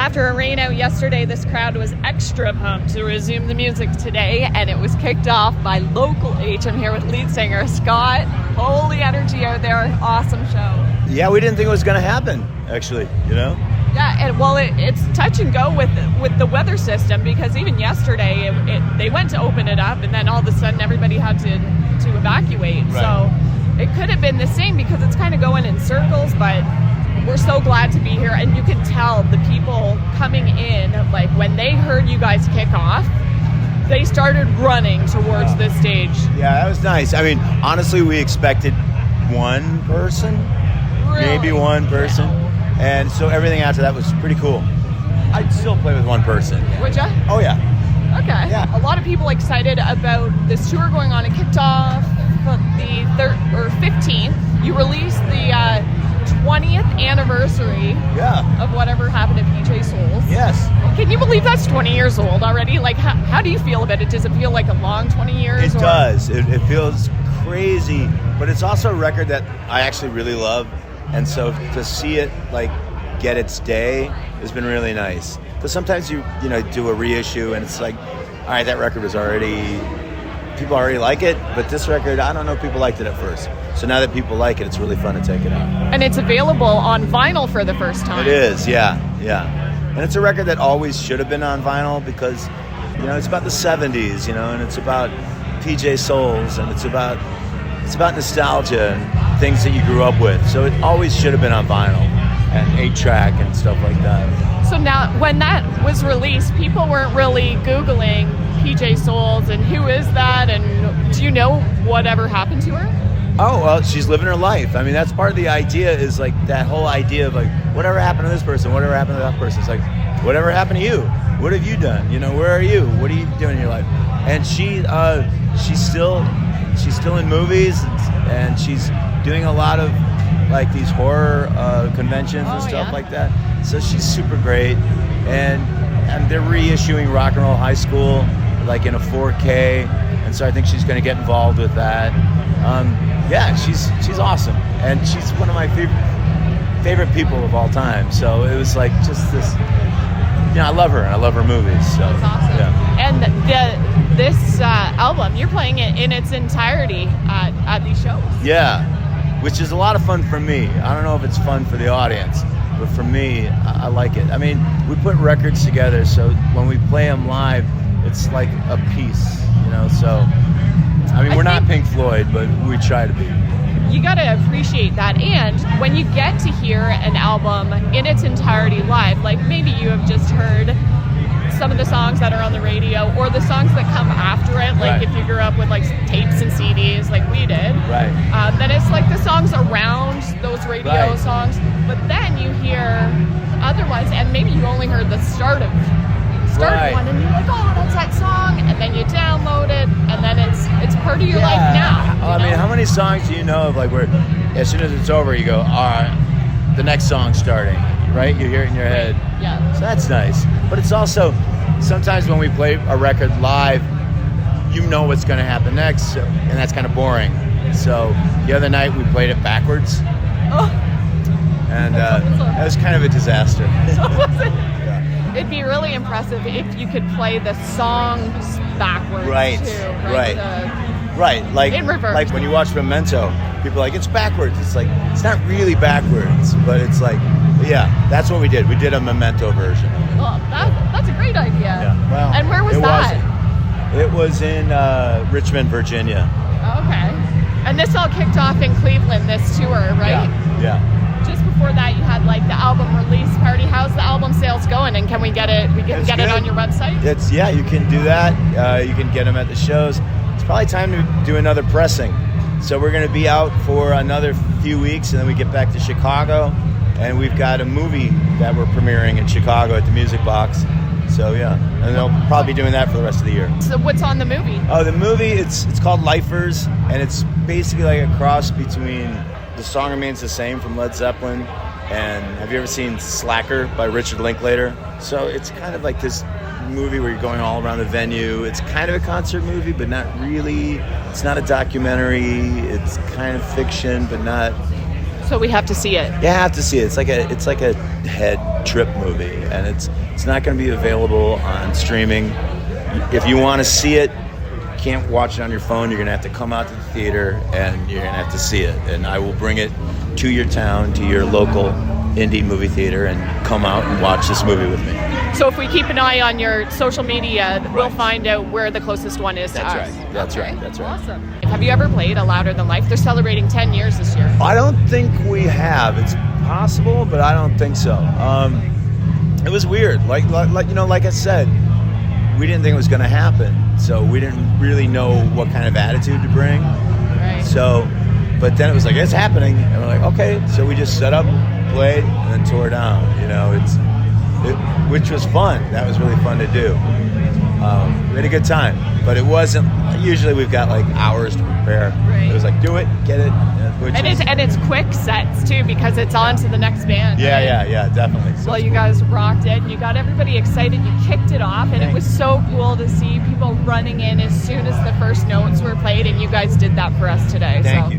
after a rain out yesterday, this crowd was extra pumped to resume the music today, and it was kicked off by Local H. I'm here with lead singer Scott. Holy energy out there. Awesome show. Yeah, we didn't think it was going to happen, actually, you know? Yeah, and well, it's touch and go with the weather system, because even yesterday they went to open it up, and then all of a sudden everybody had to evacuate. Right. So it could have been the same, because it's kind of going in circles, but we're so glad to be here. And you can tell the people coming in, like when they heard you guys kick off, they started running towards this stage. Yeah, that was nice. I mean, honestly, we expected one person, maybe one person. Yeah. And so everything after that was pretty cool. I'd still play with one person. Would ya? Oh, yeah. Okay. Yeah. A lot of people excited about this tour going on. It kicked off the 15th. You released the 20th anniversary of whatever happened to PJ Souls. Yes. Can you believe that's 20 years old already? Like, how do you feel about it? Does it feel like a long 20 years? It does. It feels crazy, but it's also a record that I actually really love. And so to see it like get its day has been really nice. Because sometimes you do a reissue and it's like, all right, that record was people already like it, but this record, I don't know if people liked it at first. So now that people like it, it's really fun to take it out. And it's available on vinyl for the first time. It is, yeah. And it's a record that always should have been on vinyl, because it's about the 70s, and it's about PJ Souls, and it's about nostalgia and things that you grew up with. So it always should have been on vinyl and 8-track and stuff like that. So now, when that was released, people weren't really Googling PJ Souls and who is that, and do you know whatever happened to her? Oh, well, she's living her life. I mean, that's part of the idea, is like that whole idea of like, whatever happened to this person, whatever happened to that person. It's like, whatever happened to you? What have you done? Where are you? What are you doing in your life? And she's still in movies, and she's doing a lot of like these horror conventions and stuff like that. So she's super great, and they're reissuing Rock and Roll High School like in a 4K, and so I think she's going to get involved with that. She's awesome, and she's one of my favorite people of all time. So it was like just this. I love her, and I love her movies. So that's awesome. Yeah. And this album, you're playing it in its entirety at these shows. Yeah, which is a lot of fun for me. I don't know if it's fun for the audience, but for me, I like it. I mean, we put records together, so when we play them live, it's like a piece, So, I mean, we're not Pink Floyd, but we try to be. You got to appreciate that. And when you get to hear an album in its entirety live, like maybe you have just heard some of the songs that are on the radio or the songs that come after it, like if you grew up with like tapes and CDs like we did, then it's like the songs around those radio songs, but then you hear other ones, and maybe you only heard the start of one, and you're like, oh, that's that song, and then you download it, and then it's part of your life now. I mean, how many songs do you know of, like, where as soon as it's over, you go, all right, the next song's starting, right? You hear it in your head. Yeah. So that's nice. But it's also, sometimes when we play a record live, you know what's going to happen next, and that's kind of boring. So the other night, we played it backwards. Oh. And that was kind of a disaster. So was it? It'd be really impressive if you could play the songs backwards, too. Right, like in reverse. Like when you watch Memento, people are like, it's backwards. It's like, it's not really backwards, but it's like, that's what we did. We did a Memento version. Well, that's a great idea. Yeah. Well, and where was that? It was in Richmond, Virginia. Okay. And this all kicked off in Cleveland, this tour, right? Yeah. Just before that, you had like the album release party. How's the album sales going? And can we get it? Get it on your website? You can do that. You can get them at the shows. It's probably time to do another pressing. So we're going to be out for another few weeks, and then we get back to Chicago, and we've got a movie that we're premiering in Chicago at the Music Box. So and they'll probably be doing that for the rest of the year. So what's on the movie? Oh, the movie, it's called Lifers, and it's basically like a cross between The Song Remains the Same from Led Zeppelin and have you ever seen Slacker by Richard Linklater? So it's kind of like this movie where you're going all around the venue. It's kind of a concert movie, but not really. It's not a documentary. It's kind of fiction, but not So we have to see it. You have to see it. It's like a head trip movie, and it's not going to be available on streaming. If you want to see it, you can't watch it on your phone. You're going to have to come out to the theater, and you're going to have to see it. And I will bring it to your town, to your local indie movie theater, and come out and watch this movie with me. So if we keep an eye on your social media, we'll find out where the closest one is to us. That's right. Awesome. Have you ever played a Louder Than Life? They're celebrating 10 years this year. I don't think we have. It's possible, but I don't think so. It was weird. Like I said, we didn't think it was going to happen, so we didn't really know what kind of attitude to bring. Right. So, but then it was like, it's happening, and we're like, okay. So we just set up, played, and then tore down. Which was fun. That was really fun to do. We had a good time, but it wasn't. Usually we've got like hours to prepare. Right. It was like, do it, get it. And it's quick sets too, because it's on to the next band. Yeah, definitely. So well, you guys rocked it, and you got everybody excited. You kicked it off, and it was so cool to see people running in as soon as the first notes were played, and you guys did that for us today. Thank